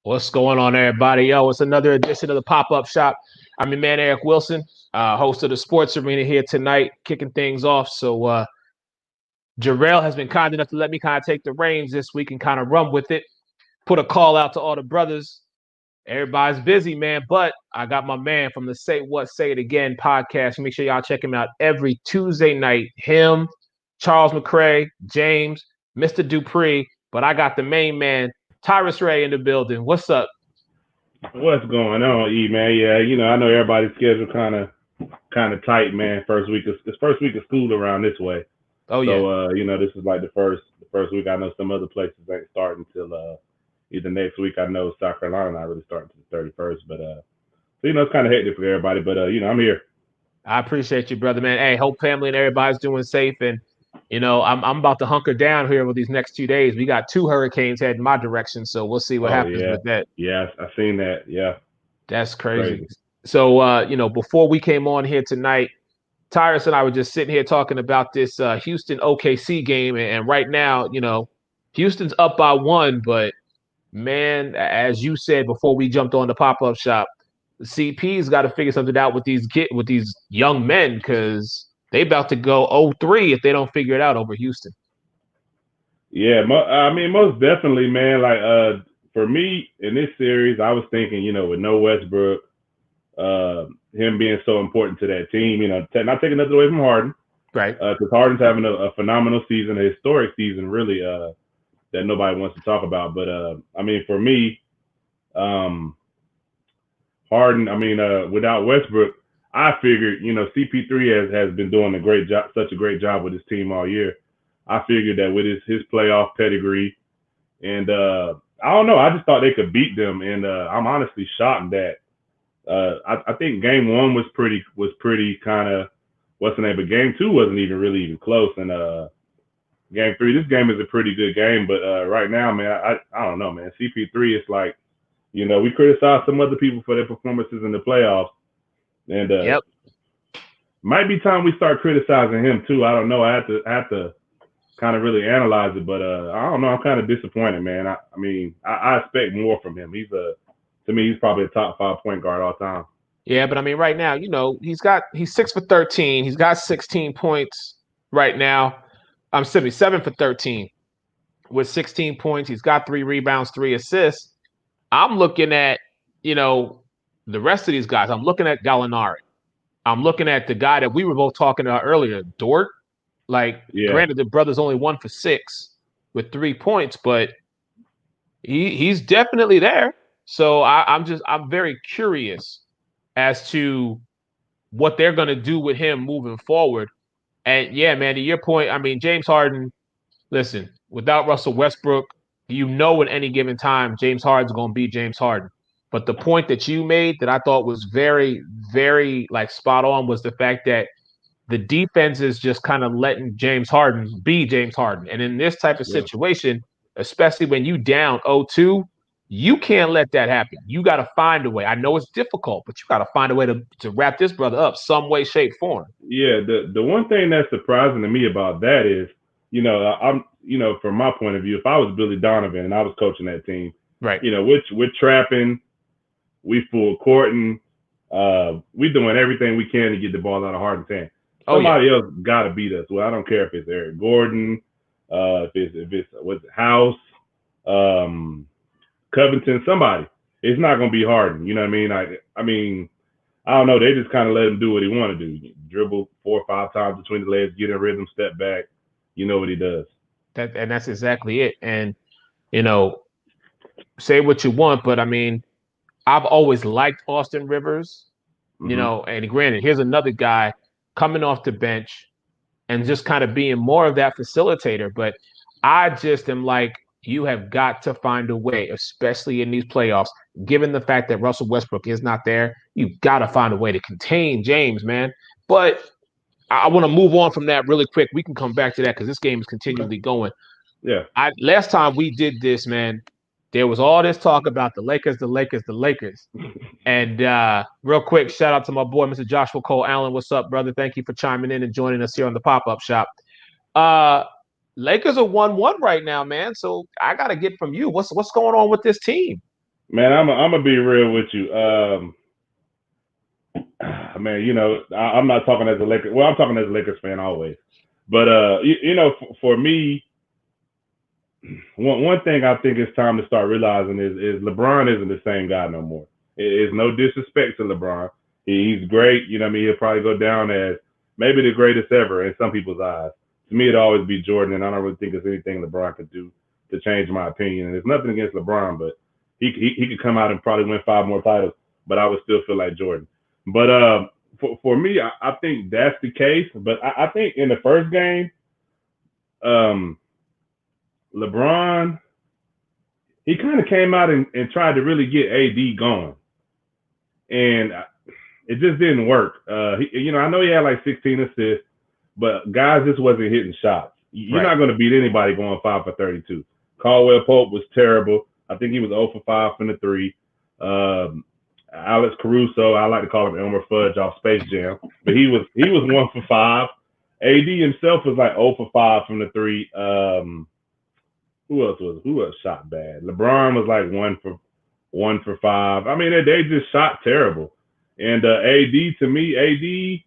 What's going on, everybody? Yo, it's another edition of the Pop-Up Shop. I'm your man, Eric Wilson, host of the Sports Arena here tonight, kicking things off. So Jarrell has been kind enough to let me kind of take the reins this week and kind of run with it. Put a call out to all the brothers. Everybody's busy, man, but I got my man from the Say What, Say It Again podcast. Make sure y'all check him out every Tuesday night. Him, Charles McCray, James, Mr. Dupree, but I got the main man, Tyrus Ray, in the building. What's up? What's going on, E man? Yeah, I know everybody's schedule kind of tight, man. First week of school around this way. Oh, yeah. So this is like the first week. I know some other places ain't starting till either next week. I know South Carolina not really starting till the 31st, but so it's kind of hectic for everybody. But I'm here. I appreciate you, brother, man. Hey, hope family and everybody's doing safe. And, I'm about to hunker down here with these next 2 days. We got two hurricanes heading my direction, so we'll see what Oh happens yeah, with that. yeah, I seen that. Yeah, That's crazy. crazy. So, before we came on here tonight, Tyrus and I were just sitting here talking about this Houston OKC game. And right now, Houston's up by one. But, man, as you said before we jumped on the pop-up shop, the CP's got to figure something out with these young men because they about to go 0-3 if they don't figure it out over Houston. Yeah, I mean, most definitely, man. Like, for me in this series, I was thinking, with no Westbrook, him being so important to that team, not taking nothing away from Harden, Right. because Harden's having a phenomenal season, a historic season, really, that nobody wants to talk about. But I mean, for me, um, Harden, I mean, without Westbrook, I figured, CP3 has been doing a great job, such a great job with his team all year. I figured that with his playoff pedigree, and I don't know, I just thought they could beat them, and I'm honestly shocked that I think game one was pretty kind of what's the name, but game two wasn't even close, and game three, this game is a pretty good game, but right now, man, I don't know, man. CP3, it's like, we criticize some other people for their performances in the playoffs, and Yep. might be time we start criticizing him too. I don't know. I have to kind of really analyze it, but I don't know. I'm kind of disappointed, man. I mean, I expect more from him. To me, he's probably a top 5 point guard all time. Yeah, but I mean, right now, he's 6 for 13. He's got 16 points right now. I'm 7 for 13 with 16 points. He's got 3 rebounds, 3 assists. I'm looking at, the rest of these guys. I'm looking at Gallinari. I'm looking at the guy that we were both talking about earlier, Dort. Like, Yeah, granted, the brother's only 1 for 6 with 3 points, but he's definitely there. So I'm very curious as to what they're gonna do with him moving forward. And yeah, man, to your point, I mean, James Harden, listen, without Russell Westbrook, at any given time, James Harden's gonna be James Harden. But the point that you made that I thought was very, very like spot on was the fact that the defense is just kind of letting James Harden be James Harden. And in this type of yeah, situation, especially when you down 0-2, you can't let that happen. You got to find a way. I know it's difficult, but you got to find a way to wrap this brother up some way, shape, form. yeah. The one thing that's surprising to me about that is, I'm, from my point of view, if I was Billy Donovan and I was coaching that team, Right. we're trapping, we full courting, we doing everything we can to get the ball out of Harden's hand. Oh, yeah. Somebody else got to beat us. Well, I don't care if it's Eric Gordon, if it's what's it, House, um, Covington, somebody. It's not gonna be Harden. You know what I mean? I mean, I don't know. They just kind of let him do what he want to do. Dribble 4 or 5 times between the legs, get in rhythm, step back. You know what he does. And that's exactly it. And, you know, say what you want, but I mean, I've always liked Austin Rivers, Hmm. and granted, here's another guy coming off the bench and just kind of being more of that facilitator. But I just am like, you have got to find a way, especially in these playoffs, given the fact that Russell Westbrook is not there, you've got to find a way to contain James, man. But I want to move on from that really quick. We can come back to that because this game is Okay. continually going. Yeah. Last time we did this, man, there was all this talk about the Lakers, the Lakers, the Lakers. And real quick, shout out to my boy, Mr. Joshua Cole Allen. What's up, brother? Thank you for chiming in and joining us here on the pop-up shop. Uh, Lakers are 1-1 right now, man. So I gotta get from you. What's going on with this team? Man, I'm gonna be real with you. Man, I'm not talking as a Lakers. Well, I'm talking as a Lakers fan always. But for me, one thing I think it's time to start realizing is LeBron isn't the same guy no more. It's no disrespect to LeBron. He's great. You know what I mean? He'll probably go down as maybe the greatest ever in some people's eyes. To me, it'll always be Jordan, and I don't really think there's anything LeBron could do to change my opinion. And there's nothing against LeBron, but he could come out and probably win 5 more titles, but I would still feel like Jordan. But for me, I think that's the case. But I think in the first game, um, LeBron, he kind of came out and tried to really get AD going, and it just didn't work. I know he had like 16 assists, but guys just wasn't hitting shots. You're Right. not going to beat anybody going 5 for 32. Caldwell Pope was terrible. I think he was 0 for 5 from the three. Alex Caruso, I like to call him Elmer Fudge off Space Jam, but he was 1 for 5. AD himself was like 0 for 5 from the three. Who else shot bad? LeBron was like 1 for 5. I mean, they just shot terrible. And AD, to me,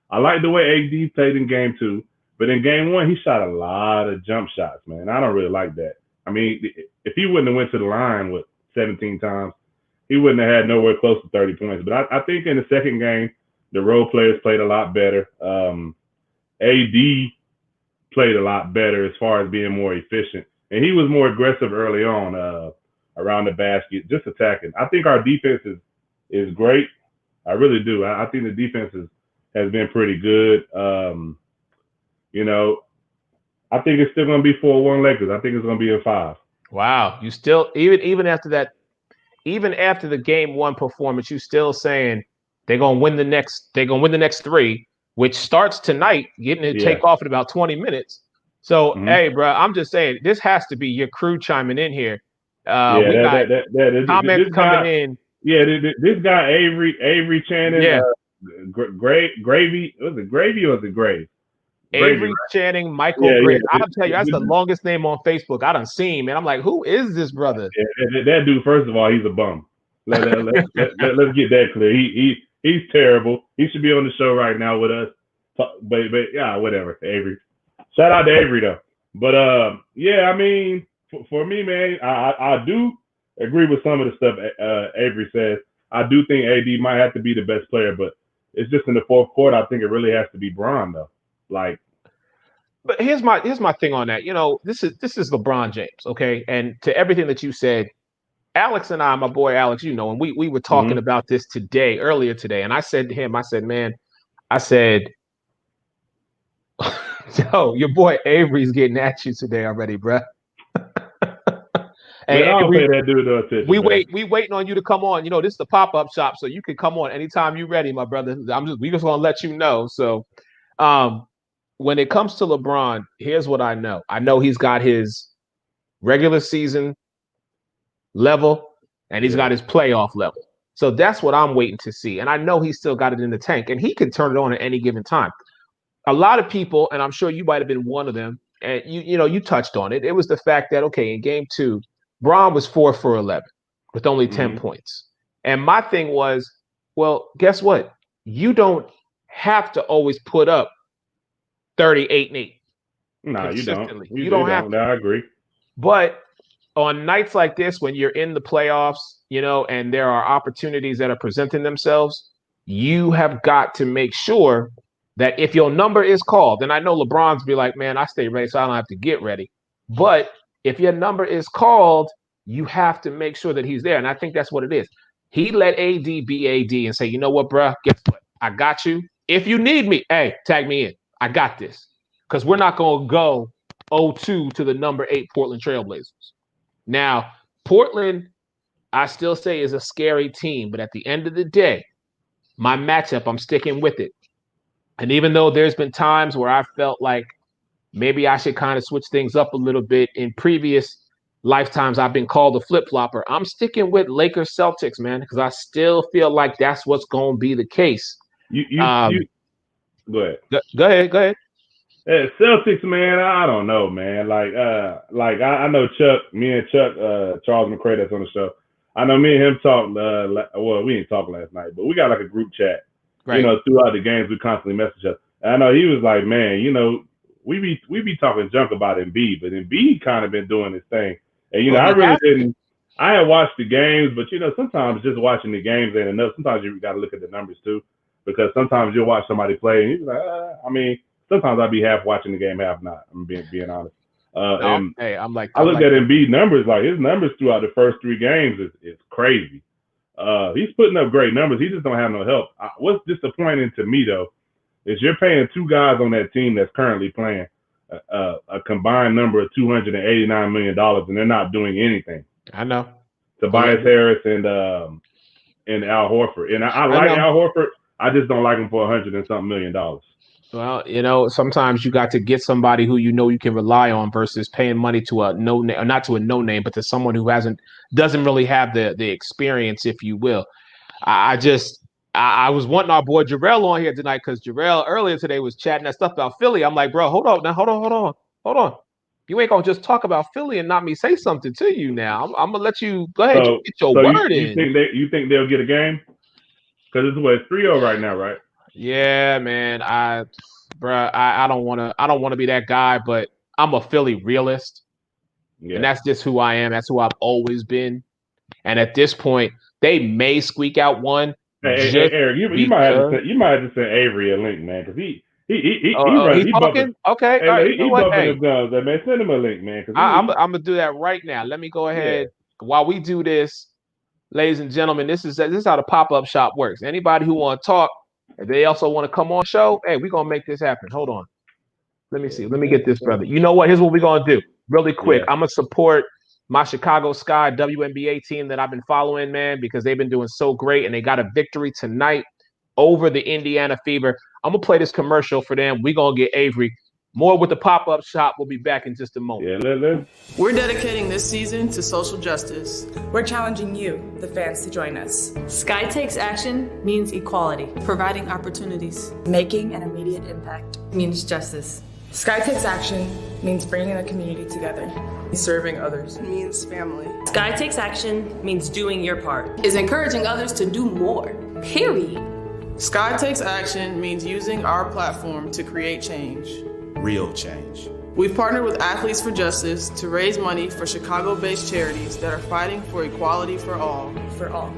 I like the way AD played in game 2, but in game 1 he shot a lot of jump shots, man. I don't really like that. I mean, if he wouldn't have went to the line with 17 times, he wouldn't have had nowhere close to 30 points. But I think in the second game, the role players played a lot better. AD played a lot better as far as being more efficient, and he was more aggressive early on around the basket, just attacking. I think our defense is great. I really do. I think the defense has been pretty good. You know, I think it's still going to be 4-1 Lakers. I think it's going to be in 5. Wow. You still even after that, even after the game 1 performance, you still saying they're gonna win the next 3, which starts tonight, getting to Yeah. take off in about 20 minutes. So, Mm-hmm. hey, bro, I'm just saying this has to be your crew chiming in here. Yeah. We got comments This coming guy. in. Yeah. This guy Avery Channing. Yeah, Gravy. Was it Gravy or was it Grave? Gravy, Avery right? Channing, Michael Yeah. Graves. Yeah. I'll tell you, that's the longest name on Facebook I done seen, man. I'm like, who is this brother? That dude. First of all, he's a bum. Let's get that clear. He's terrible. He should be on the show right now with us. But yeah, whatever. Avery. Shout out to Avery though. But yeah, I mean, for me, man, I do agree with some of the stuff Avery says. I do think AD might have to be the best player, but it's just in the fourth quarter. I think it really has to be Bron though. Like, But here's my thing on that. This is LeBron James, okay? And to everything that you said, Alex and I, my boy Alex, and we were talking mm-hmm. about this earlier today, and I said to him, I said, man, I said, yo, your boy Avery's getting at you today already, bruh. Man, Hey, I don't pay Avery, that dude no attention, man. we waiting on you to come on. This is the pop-up shop, so you can come on anytime you're ready, my brother. We just gonna let you know. So um when it comes to LeBron, here's what I know. I know he's got his regular season level and he's Yeah. got his playoff level. So that's what I'm waiting to see. And I know he's still got it in the tank and he can turn it on at any given time. A lot of people, and I'm sure you might have been one of them, and you touched on it. It was the fact that, okay, in game 2, Braun was 4 for 11 with only 10 Mm-hmm. points. And my thing was, well, guess what? You don't have to always put up 38 and 8 Nah, you don't. consistently. You You don't have don't. to. Nah, I agree. But on nights like this, when you're in the playoffs, and there are opportunities that are presenting themselves, you have got to make sure that if your number is called, and I know LeBron's be like, man, I stay ready, so I don't have to get ready. But if your number is called, you have to make sure that he's there. And I think that's what it is. He let AD be AD and say, you know what, bruh, guess what? I got you. If you need me, hey, tag me in. I got this. Because we're not going to go 0-2 to the number 8 Portland Trailblazers. Now, Portland, I still say, is a scary team, but at the end of the day, my matchup, I'm sticking with it. And even though there's been times where I felt like maybe I should kind of switch things up a little bit in previous lifetimes, I've been called a flip flopper. I'm sticking with Lakers Celtics, man, because I still feel like that's what's going to be the case. You go ahead. Go ahead. Go ahead. Celtics, man, I don't know, man. Like I know Chuck, me and Chuck, Charles McCray, that's on the show. I know me and him talked. Well, we didn't talk last night, but we got like a group chat. Right. Throughout the games, we constantly message us. And I know he was like, man, we be talking junk about Embiid, but Embiid kind of been doing his thing. And Well, I he really has didn't. I had watched the games, but sometimes just watching the games ain't enough. Sometimes you got to look at the numbers too, because sometimes you'll watch somebody play and you're like, sometimes I'll be half watching the game, half not. I'm being honest. no, And hey, I'm like I looked like at that. Embiid numbers, like his numbers throughout the first 3 games is crazy. He's putting up great numbers. He just don't have no help. What's disappointing to me though is you're paying 2 guys on that team that's currently playing a combined number of $289 million, and they're not doing anything. I know. Tobias Harris and Al Horford. And I like Al Horford. I just don't like him for $100 and something million. Well, sometimes you got to get somebody who you can rely on versus paying money to a no name, not to a no name, but to someone who doesn't really have the experience, if you will. I was wanting our boy Jarrell on here tonight because Jarrell earlier today was chatting that stuff about Philly. I'm like, bro, hold on. You ain't gonna just talk about Philly and not me say something to you now. I'm gonna let you go ahead and get your word you in. You think they'll get a game? Because it's 3-0 right now, right? Yeah, man. I don't wanna be that guy, but I'm a Philly realist. Yeah. And that's just who I am. That's who I've always been. And at this point, they may squeak out one. Hey, Eric, you might have to send Avery a link, man, because he he's talking. Okay, hey, all right. he bumping his guns. Man, send him a link, man. I'm gonna do that right now. Let me go ahead while we do this, ladies and gentlemen. This is how the pop-up shop works. Anybody who want to talk, if they also want to come on show, hey, we're gonna make this happen. Hold on. Let me see. Let me get this, brother. You know what? Here's what we're gonna do. Really quick. I'm gonna support my Chicago Sky WNBA team that I've been following, man, because they've been doing so great and they got a victory tonight over the Indiana Fever. I'm gonna play this commercial for them. We're gonna get Avery. More with the pop-up shop. We'll be back in just a moment. Yeah, we're dedicating this season to social justice. We're challenging you, the fans, to join us. Sky Takes Action means equality. Providing opportunities. Making an immediate impact means justice. Sky Takes Action means bringing the community together. Serving others. It means family. Sky Takes Action means doing your part. Is encouraging others to do more. Period. Sky Takes Action means using our platform to create change. Real change. We've partnered with Athletes for Justice to raise money for Chicago-based charities that are fighting for equality for all. For all.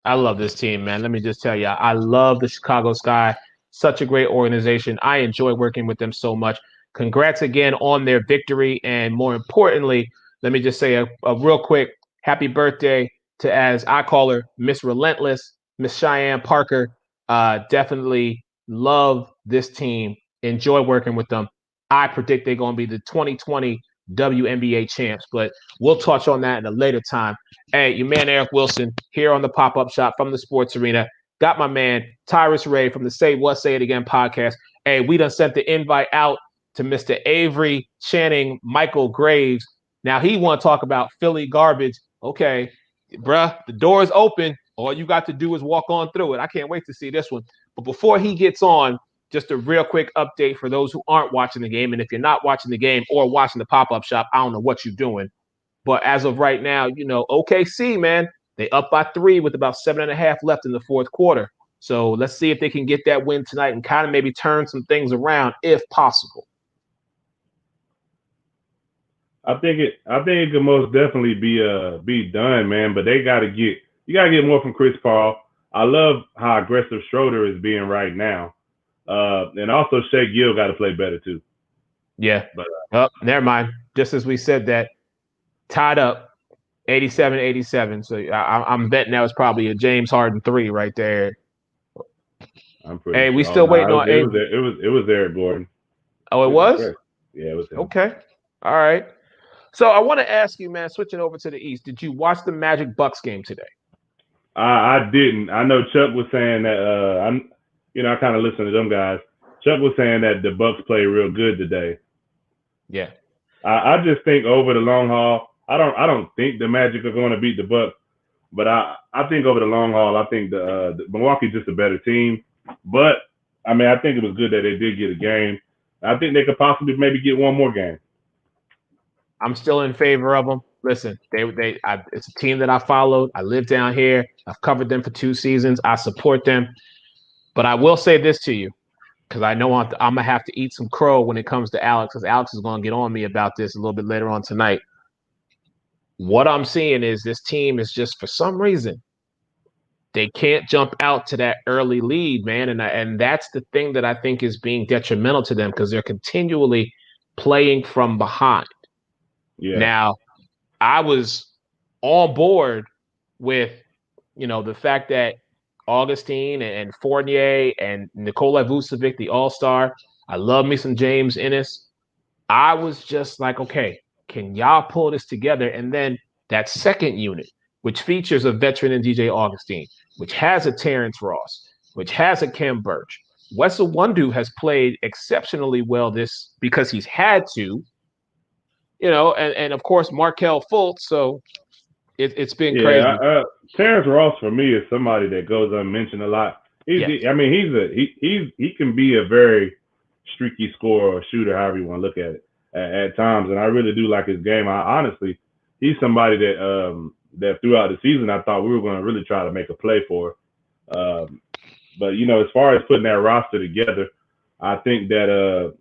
I love this team, man. Let me just tell you, I love the Chicago Sky. Such a great organization. I enjoy working with them so much. Congrats again on their victory. And more importantly, let me just say a real quick happy birthday to, as I call her, Miss Relentless, Miss Cheyenne Parker. Definitely love this team. Enjoy working with them. I predict they're going to be the 2020 WNBA champs, but we'll touch on that in a later time. Hey, your man Eric Wilson here on the Pop-Up Shop from the Sports Arena. Got my man Tyrus Ray from the Say What, Say It Again podcast. Hey, we done sent the invite out to Mr. Avery Channing Michael Graves. Now he want to talk about Philly garbage. Okay, bruh, the door is open. All you got to do is walk on through it. I can't wait to see this one. But before he gets on, just a real quick update for those who aren't watching the game. And if you're not watching the game or watching the pop-up shop, I don't know what you're doing. But as of right now, OKC, man, they up by 3 with about 7.5 left in the fourth quarter. So let's see if they can get that win tonight and kind of maybe turn some things around if possible. I think it could most definitely be done, man. But you got to get more from Chris Paul. I love how aggressive Schroeder is being right now. And also Shea Gill got to play better too. Yeah. But never mind. Just as we said that, tied up 87-87. So I'm betting that was probably a James Harden 3 right there. I'm pretty Hey, we still waiting on it was Eric Gordon. Oh, it was? Yeah, it was him. Okay. All right. So I want to ask you, man, switching over to the East, did you watch the Magic Bucks game today? I didn't. I know Chuck was saying that I kind of listen to them guys. Chuck was saying that the Bucks played real good today. Yeah. I just think over the long haul, I don't think the Magic are going to beat the Bucks, but I think over the long haul, I think the Milwaukee's just a better team. But I mean, I think it was good that they did get a game. I think they could possibly maybe get one more game. I'm still in favor of them. Listen, it's a team that I followed. I live down here. I've covered them for 2 seasons. I support them. But I will say this to you, because I know I'm going to have to eat some crow when it comes to Alex, because Alex is going to get on me about this a little bit later on tonight. What I'm seeing is this team is just, for some reason, they can't jump out to that early lead, man. And that's the thing that I think is being detrimental to them, because they're continually playing from behind. Yeah. Now, I was on board with, the fact that Augustine and Fournier and Nikola Vucevic, the All-Star, I love me some James Ennis. I was just like, okay, can y'all pull this together? And then that second unit, which features a veteran in DJ Augustine, which has a Terrence Ross, which has a Khem Birch. Wessel Wundu has played exceptionally well this because he's had to, and of course Markelle Fultz. So it's been crazy. Terrence Ross for me is somebody that goes unmentioned a lot. He can be a very streaky scorer or shooter, however you want to look at it at times, and I really do like his game. Honestly, he's somebody that throughout the season I thought we were going to really try to make a play for. But as far as putting that roster together, I think that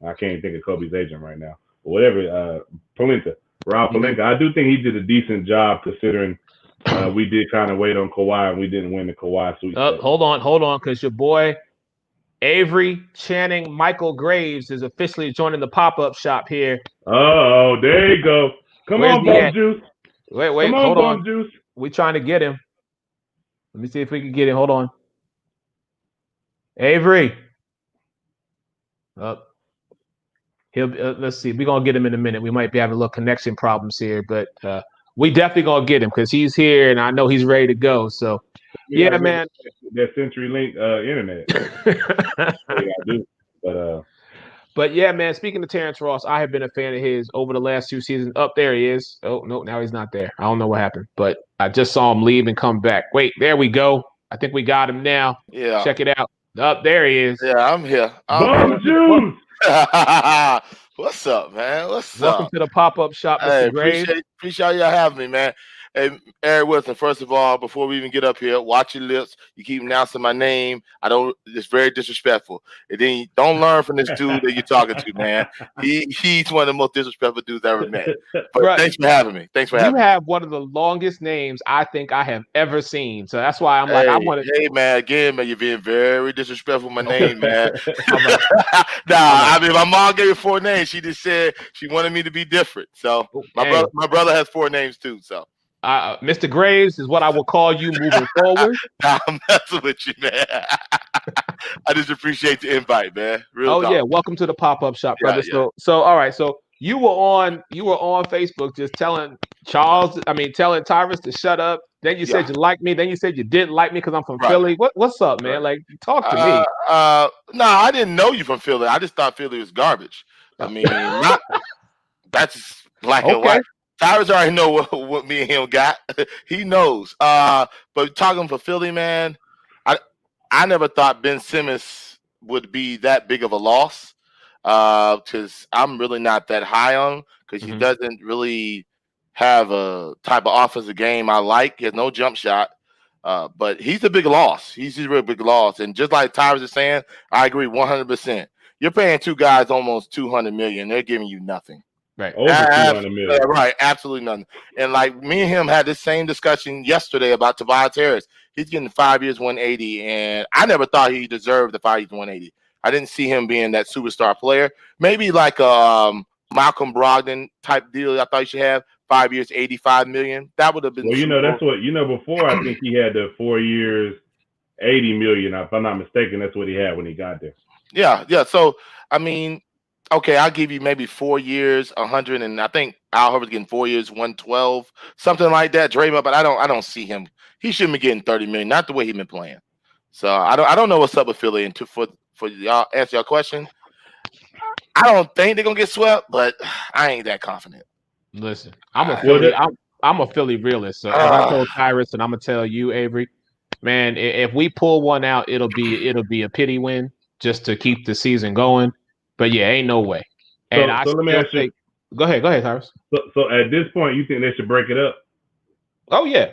I can't think of Kobe's agent right now, but whatever. Rob Pelinka, I do think he did a decent job considering we did kind of wait on Kawhi and we didn't win the Kawhi sweep. Hold on, because your boy Avery Channing Michael Graves is officially joining the pop-up shop here. Oh, there you go. Come on, Bump Juice. Wait, Come on, hold Bump on. Juice. We're trying to get him. Let me see if we can get him. Hold on. Avery. Let's see. We're going to get him in a minute. We might be having a little connection problems here, but we definitely going to get him because he's here and I know he's ready to go. So, yeah, man. That CenturyLink internet. I do. But yeah, man, speaking of Terrence Ross, I have been a fan of his over the last 2 seasons. Up there he is. Oh, no, now he's not there. I don't know what happened, but I just saw him leave and come back. Wait, there we go. I think we got him now. Yeah. Check it out. Up there he is. Yeah, I'm here. What's up, man? Welcome to the pop-up shop, Mr. Graves. Appreciate y'all having me, man. Hey, Eric Wilson, first of all, before we even get up here, watch your lips. You keep announcing my name. It's very disrespectful. And then don't learn from this dude that you're talking to, man. He's one of the most disrespectful dudes I ever met. But thanks for having me. You have one of the longest names I think I have ever seen. So that's why I'm I want to. Hey, man, again, man, you're being very disrespectful with my name, man. I mean, my mom gave me 4 names. She just said she wanted me to be different. So my brother has 4 names too, so. Mr. Graves is what I will call you moving forward. I'm messing with you, man. I just appreciate the invite, man. Yeah, welcome to the pop-up shop, brother. Yeah. So all right, so you were on Facebook just telling Tyrus to shut up. Then you said you liked me. Then you said you didn't like me because I'm from Philly. What's up, man? Like, talk to me. No, I didn't know you from Philly. I just thought Philly was garbage. I mean, that's black and white. Tyrus already know what me and him got. He knows. But talking for Philly, man, I never thought Ben Simmons would be that big of a loss because I'm really not that high on him because he doesn't really have a type of offensive game I like. He has no jump shot. But he's a big loss. He's a real big loss. And just like Tyrus is saying, I agree 100%. You're paying 2 guys almost $200 million. They're giving you nothing. Right. Over $200 million. Right. Absolutely nothing. And like me and him had this same discussion yesterday about Tobias Harris. He's getting 5 years, 180. And I never thought he deserved the 5 years, 180. I didn't see him being that superstar player. Maybe like a Malcolm Brogdon type deal. I thought he should have 5 years, $85 million. That would have been. Well, that's what, before I think he had the 4 years, $80 million. If I'm not mistaken, that's what he had when he got there. Yeah. Yeah. So, I mean, okay, I'll give you maybe 4 years, 100, and I think Al Horford's getting 4 years, 112, something like that. Draymond, but I don't see him. He shouldn't be getting $30 million, not the way he's been playing. So I don't know what's up with Philly. And for y'all answer your question, I don't think they're gonna get swept, but I ain't that confident. Listen, I'm a Philly realist. So as I told Tyrus, and I'm gonna tell you, Avery, man, if we pull one out, it'll be a pity win just to keep the season going. But yeah, ain't no way. And so let me ask you. Go ahead, Tyrus. So at this point, you think they should break it up? Oh yeah,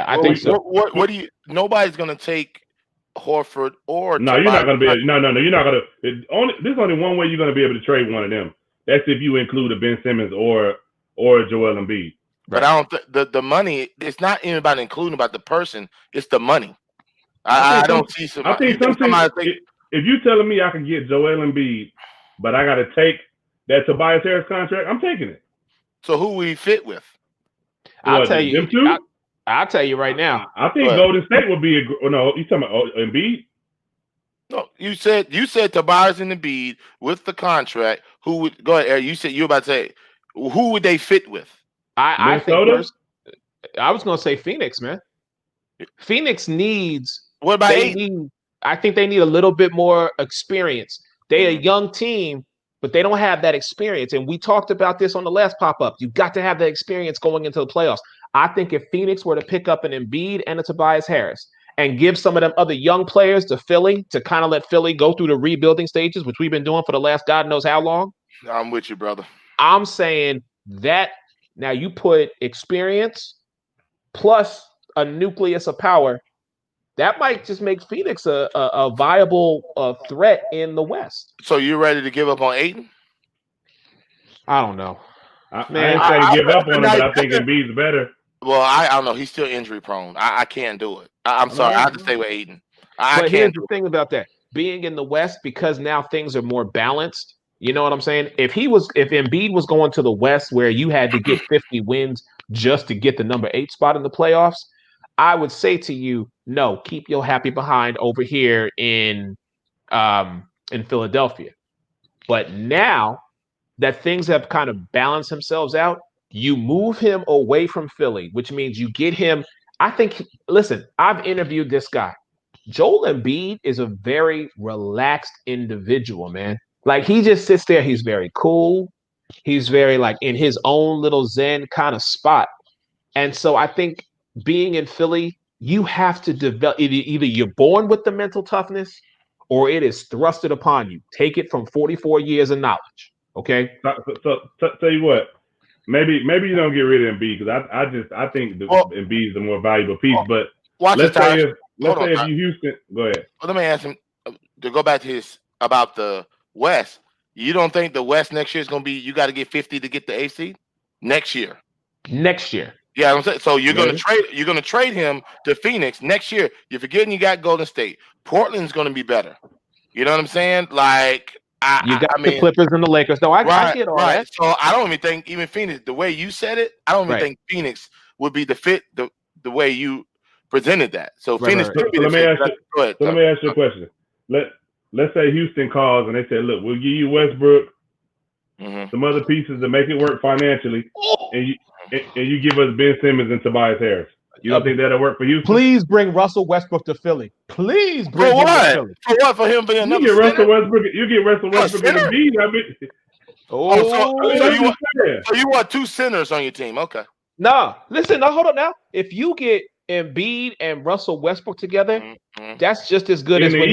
I think so. What do you? Nobody's gonna take Horford or No, you're not gonna be. No, you're not gonna. There's only one way you're gonna be able to trade one of them. That's if you include a Ben Simmons or Joel Embiid. But I don't think the money. It's not even about including about the person. It's the money. I don't see some. I think if you telling me I can get Joel Embiid, but I got to take that Tobias Harris contract, I'm taking it. So who we fit with? I'll tell you. I'll tell you right now. I think Golden State would be no. You talking about Embiid? No, you said Tobias and Embiid with the contract. Who would go ahead? Eric, you said you were about to say who would they fit with? I think I was going to say Phoenix, man. Phoenix needs. What about Ayton? I think they need a little bit more experience. They're a young team, but they don't have that experience. And we talked about this on the last pop-up. You've got to have that experience going into the playoffs. I think if Phoenix were to pick up an Embiid and a Tobias Harris and give some of them other young players to Philly to kind of let Philly go through the rebuilding stages, which we've been doing for the last God knows how long. I'm with you, brother. I'm saying that now you put experience plus a nucleus of power. That might just make Phoenix a viable threat in the West. So you ready to give up on Ayton? I don't know. I ain't saying give up on him, but I think Embiid's better. Well, I don't know. He's still injury prone. I can't do it. I'm sorry. I have to stay with Ayton. But here's the thing about that. Being in the West, because now things are more balanced, you know what I'm saying? If Embiid was going to the West where you had to get 50 wins just to get the number 8 spot in the playoffs, I would say to you, no, keep your happy behind over here in Philadelphia. But now that things have kind of balanced themselves out, you move him away from Philly, which means you get him. Listen, I've interviewed this guy. Joel Embiid is a very relaxed individual, man. Like he just sits there. He's very cool. He's very like in his own little zen kind of spot. And so I think being in Philly, you have to develop either you're born with the mental toughness or it is thrusted upon you. Take it from 44 years of knowledge. Okay. So tell you what, maybe you don't get rid of Embiid because I think Embiid is the more valuable piece. But let's say if you Houston, go ahead. Well, let me ask him to go back to his about the West. You don't think the West next year is going to be? You got to get 50 to get the AC next year. Next year. Yeah, I'm saying. So you're going to trade. You're going to trade him to Phoenix next year. You're forgetting you got Golden State. Portland's going to be better. You know what I'm saying? Like the Clippers and the Lakers. No, I get all that. So I don't even think even Phoenix. The way you said it, I don't even think Phoenix would be the fit the way you presented that. So Phoenix. Let me ask you a question. Let's say Houston calls and they say, "Look, we'll give you Westbrook, some other pieces to make it work financially, and you give us Ben Simmons and Tobias Harris." You don't think that'll work for Houston? Please bring Russell Westbrook to Philly. Please bring him to Philly. For what? For him being another you get Russell Westbrook and Embiid. I mean, so you want 2 centers on your team? Okay. No, listen. Now hold up. Now, if you get Embiid and Russell Westbrook together, that's just as good as when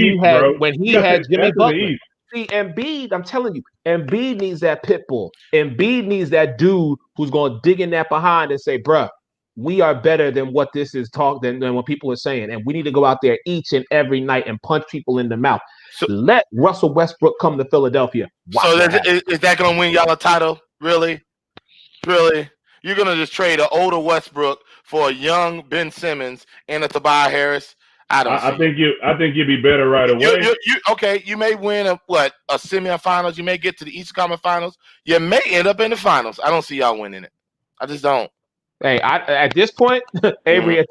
he had Jimmy Butler. See, Embiid, I'm telling you, Embiid needs that pit bull. Embiid needs that dude who's going to dig in that behind and say, bruh, we are better than what this is than what people are saying. And we need to go out there each and every night and punch people in the mouth. So, let Russell Westbrook come to Philadelphia. So is that going to win y'all a title? Really? Really? You're going to just trade an older Westbrook for a young Ben Simmons and a Tobias Harris? I think you'd be better right away. You may win a semifinals. You may get to the Eastern Conference Finals. You may end up in the finals. I don't see y'all winning it. I just don't. Hey, at this point, Avery,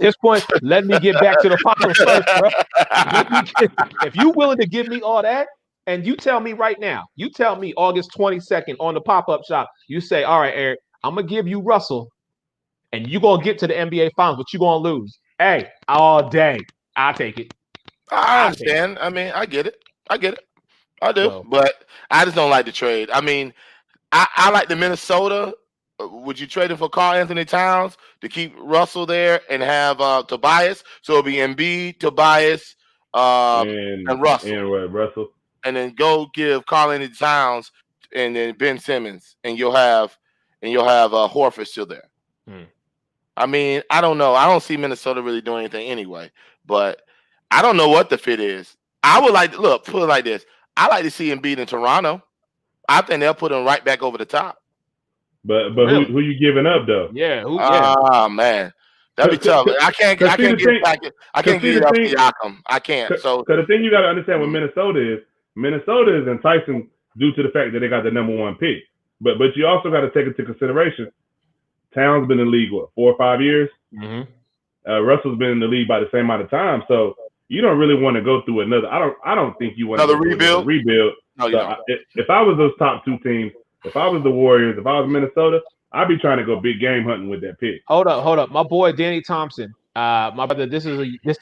let me get back to the finals first, bro. If you're willing to give me all that, and you tell me right now, you tell me August 22nd on the pop-up shop, you say, all right, Eric, I'm going to give you Russell, and you're going to get to the NBA Finals, but you're going to lose. Hey, all day. I'll take it. I understand. I mean, I get it. I do. But I just don't like the trade. I mean, I like the Minnesota. Would you trade him for Karl Anthony Towns to keep Russell there and have Tobias? So it'll be Embiid, Tobias, and Russell. And Russell. And then go give Karl Anthony Towns and then Ben Simmons, and you'll have Horford still there. I mean, I don't know. I don't see Minnesota really doing anything anyway, but I don't know what the fit is. I would like to put it like this. I like to see Embiid in Toronto. I think they'll put him right back over the top. But really? who you giving up though? Yeah. Man. That'd be tough. I can't get off Siakam. I can't. So the thing you got to understand with Minnesota is enticing due to the fact that they got the number 1 pick. But you also got to take into consideration, Towns been in the league 4 or 5 years. Russell's been in the league by the same amount of time. So you don't really want to go through another. I don't think you want another rebuild. No, if I was those top 2 teams, if I was the Warriors, if I was Minnesota, I'd be trying to go big game hunting with that pick. Hold up. My boy Danny Thompson. My brother. This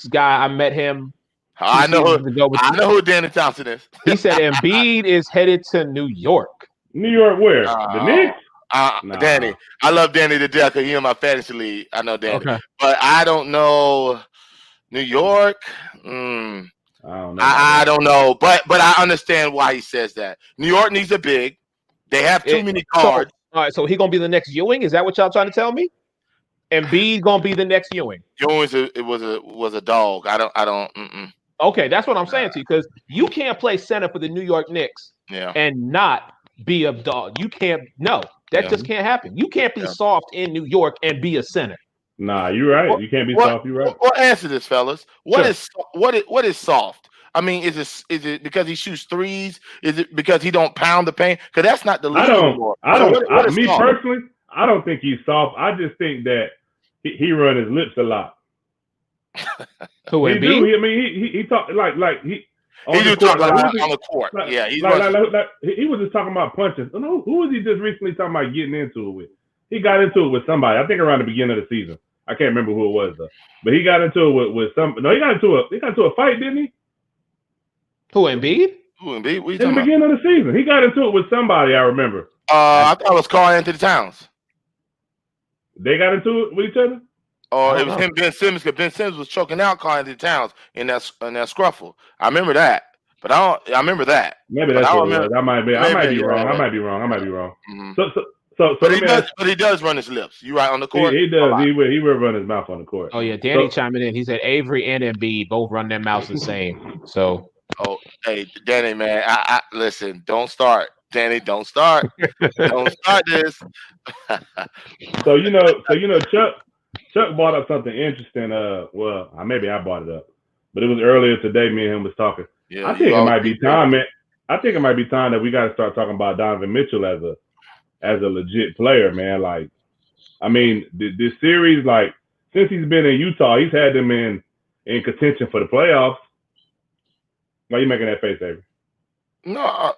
guy. I met him. I know who Danny Thompson is. He said Embiid is headed to New York. New York where? The Knicks? Nah. Danny. I love Danny to death because he's in my fantasy league. I know Danny. Okay. But I don't know. New York? I don't know. I don't know. But I understand why he says that. New York needs a big. They have too many cards. All right, so he gonna be the next Ewing? Is that what y'all trying to tell me? Embiid gonna be the next Ewing? Ewing was a dog. I don't. Okay, that's what I'm saying to you, because you can't play center for the New York Knicks and not be a dog. You can't. No, that just can't happen. You can't be soft in New York and be a center. Nah, you're right. You can't be soft. You're right. Well, answer this, fellas. What is soft? I mean, is it because he shoots threes? Is it because he don't pound the paint? Because that's not the league anymore. Personally, I don't think he's soft. I just think that he run his lips a lot. Who he do. I mean, he talk like he. He do talk on the court. He was just talking about punches. Who was he just recently talking about getting into it with? He got into it with somebody. I think around the beginning of the season. I can't remember who it was though. But he got into it with some. No, he got into a fight, didn't he? Who, Embiid? What you in the beginning of the season. He got into it with somebody, I remember. I thought it was Karl Anthony Towns. They got into it with each other? Or it was him, Ben Simmons, because Ben Simmons was choking out Karl Anthony Towns in that scruffle. I remember that. But I remember that. Maybe that's what it was. I might be wrong. I might be wrong. Mm-hmm. But he does run his lips. You right on the court? He does. He will run his mouth on the court. Oh, yeah. Danny chiming in. He said Avery and Embiid both run their mouths the same. So. Oh, hey, Danny, man. I listen. Don't start, Danny. Don't start. Don't start this. So Chuck brought up something interesting. Maybe I brought it up, but it was earlier today. Me and him was talking. Yeah, I think it might be time, man. I think it might be time that we got to start talking about Donovan Mitchell as a legit player, man. Like, I mean, this series, like, since he's been in Utah, he's had them in contention for the playoffs. Why are you making that face, Avery? No,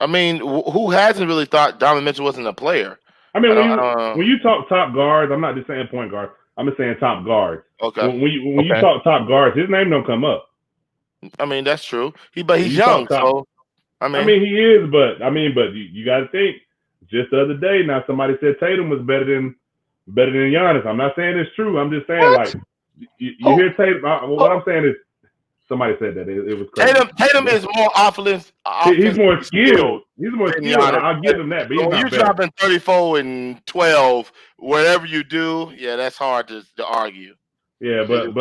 I mean, who hasn't really thought Donovan Mitchell wasn't a player? I mean, when you talk top guards, I'm not just saying point guard. I'm just saying top guards. Okay. When you talk top guards, his name don't come up. I mean, that's true. But he's young, so I mean, he is. But you got to think. Just the other day, now somebody said Tatum was better than Giannis. I'm not saying it's true. I'm just saying like you hear Tatum. What I'm saying is. Somebody said that it was crazy. Tatum is more offensive. He's more skilled. He's more skilled. I'll give him that. But he's you're dropping 34 and 12, whatever you do, yeah, that's hard to argue. Yeah, but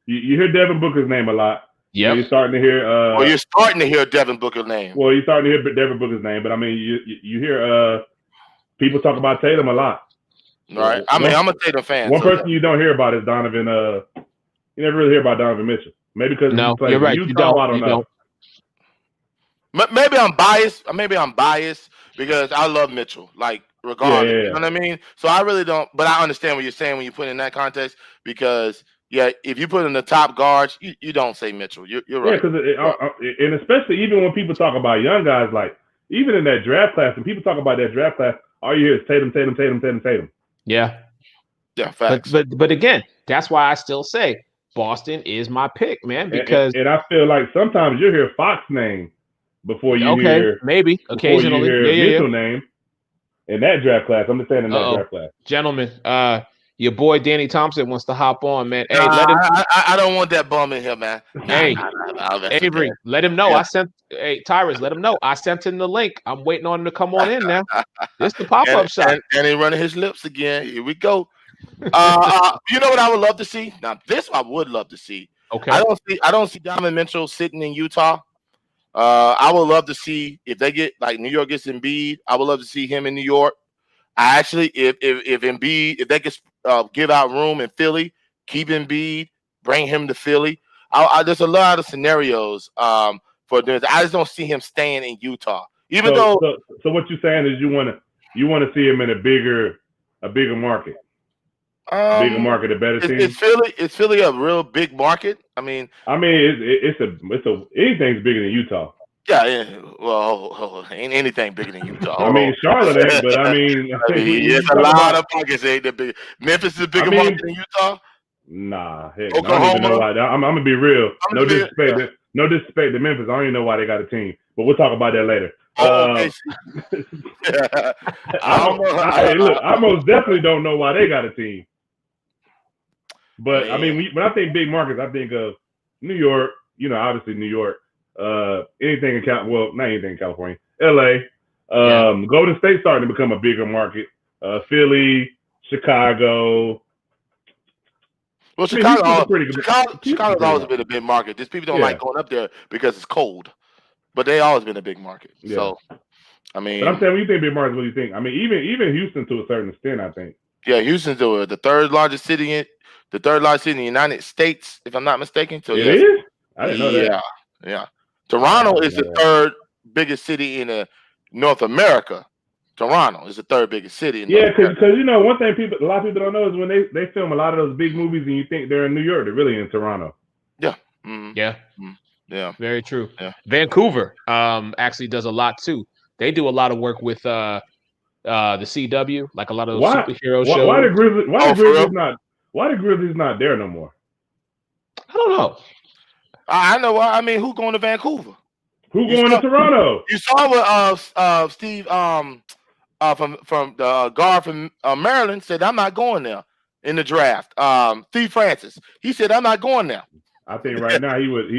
you hear Devin Booker's name a lot. Yeah, you're starting to hear. You're starting to hear Devin Booker's name. Well, you're starting to hear Devin Booker's name, but I mean, you hear people talk about Tatum a lot. All right. I mean, I'm a Tatum fan. One person you don't hear about is Donovan. You never really hear about Donovan Mitchell. Maybe because you're right. You don't. Maybe I'm biased. Maybe I'm biased because I love Mitchell. Like regardless, you know what I mean. So I really don't. But I understand what you're saying when you put it in that context because if you put in the top guards, you don't say Mitchell. You're right. Yeah, because and especially even when people talk about young guys, like even in that draft class, and people talk about that draft class, all you hear is Tatum. Yeah. Yeah, facts. But again, that's why I still say Boston is my pick, man. Because and I feel like sometimes you hear Fox name before you hear maybe occasionally Mitchell name in that draft class. I'm just saying in that draft class. Gentlemen, Your boy Danny Thompson wants to hop on, man. Hey, Nah, let him. I don't want that bum in here, man. Hey, That's Avery, okay. let him know. Yeah. I sent. Hey, Tyrus, let him know. I sent him the link. I'm waiting on him to come on in now. This the pop-up shop. And he running his lips again. Here we go. You know what I would love to see? Now, this I would love to see. Okay. I don't see Donovan Mitchell sitting in Utah. I would love to see if they get like New York gets Embiid. I would love to see him in New York. I actually, if Embiid, if they could give out room in Philly, keep Embiid, bring him to Philly. There's a lot of scenarios for this. I just don't see him staying in Utah. Even though, so what you're saying is you want to see him in a bigger market. Bigger market, a better team. Is Philly a real big market? I mean, it's anything's bigger than Utah. Yeah. Well, ain't anything bigger than Utah. I mean, Charlotte ain't, but I mean, it's a lot of markets ain't that big. Memphis is a bigger market than Utah. Nah, heck, Oklahoma. I don't even know why. I'm gonna be real. No disrespect to Memphis. I don't even know why they got a team, but we'll talk about that later. Okay. I most definitely don't know why they got a team. But I mean, when I think big markets, I think of New York. You know, obviously New York. Anything in not anything in California. LA. Golden State starting to become a bigger market. Philly, Chicago. Well, Chicago's always been a big market. Just people don't like going up there because it's cold, but they always been a big market. Yeah. So, I mean, but I'm saying when you think big markets, what do you think? I mean, even Houston to a certain extent, I think. Yeah, Houston's the third largest city in the United States, if I'm not mistaken. So it is? I didn't know that. Yeah. Toronto is the third biggest city in North America. Toronto is the third biggest city. Because you know one thing a lot of people don't know is when they film a lot of those big movies and you think they're in New York, they're really in Toronto. Yeah. Mm-hmm. Yeah. Mm-hmm. Yeah. Very true. Yeah. Vancouver actually does a lot too. They do a lot of work with the CW, like a lot of those superhero shows. Why the Grizzlies not there no more? I don't know. I know why. I mean, who's going to Vancouver? Who's going to Toronto? You saw what Steve from the guard from Maryland said, I'm not going there in the draft. Steve Francis. He said, I'm not going there. I think right now he would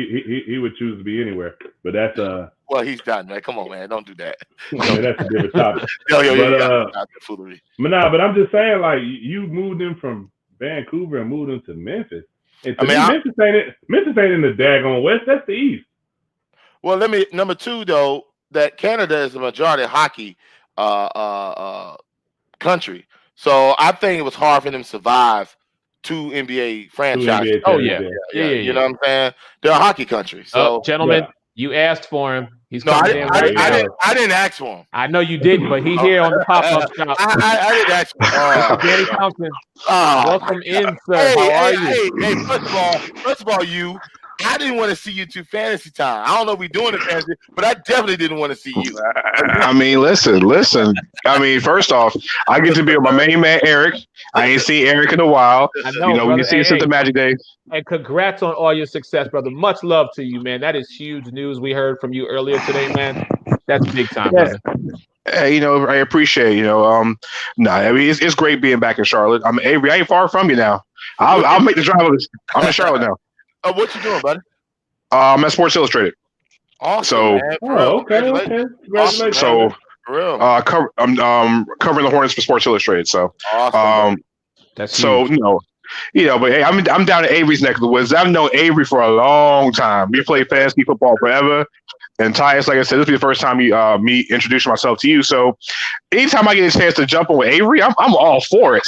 choose to be anywhere. But that's well, he's done, man. Come on, man. Don't do that. Man, that's a different topic. But I'm just saying, like, you moved him from Vancouver and moved him to Memphis. And Memphis ain't in the daggone West. That's the East. Well, number two though, that Canada is the majority hockey country, so I think it was hard for them to survive two NBA franchises. Yeah. You know what I'm saying? They're a hockey country. So, gentlemen, you asked for him. He's I didn't ask for him. I know you didn't, but he here on the pop-up shop. I didn't ask for him. Danny Thompson, welcome in, sir. How are you? Hey, first of all, I didn't want to see you to fantasy time. I don't know if we're doing it fantasy, but I definitely didn't want to see you. I mean, listen. I mean, first off, I get to be with my main man, Eric. I ain't seen Eric in a while. I know, we can see us at the Magic Days. And congrats on all your success, brother. Much love to you, man. That is huge news we heard from you earlier today, man. That's big time, brother. Hey, I appreciate, I mean, it's great being back in Charlotte. I'm Avery. I ain't far from you now. I'll make the drive. I'm in Charlotte now. What you doing, buddy? I'm at Sports Illustrated. Awesome. Okay. Congratulations. So, I'm covering the Hornets for Sports Illustrated. So, awesome. That's so huge. But hey, I'm down at Avery's neck of the woods. I've known Avery for a long time. We played fantasy football forever. And Tyus, like I said, this will be the first time me introducing myself to you. So anytime I get a chance to jump on with Avery, I'm all for it.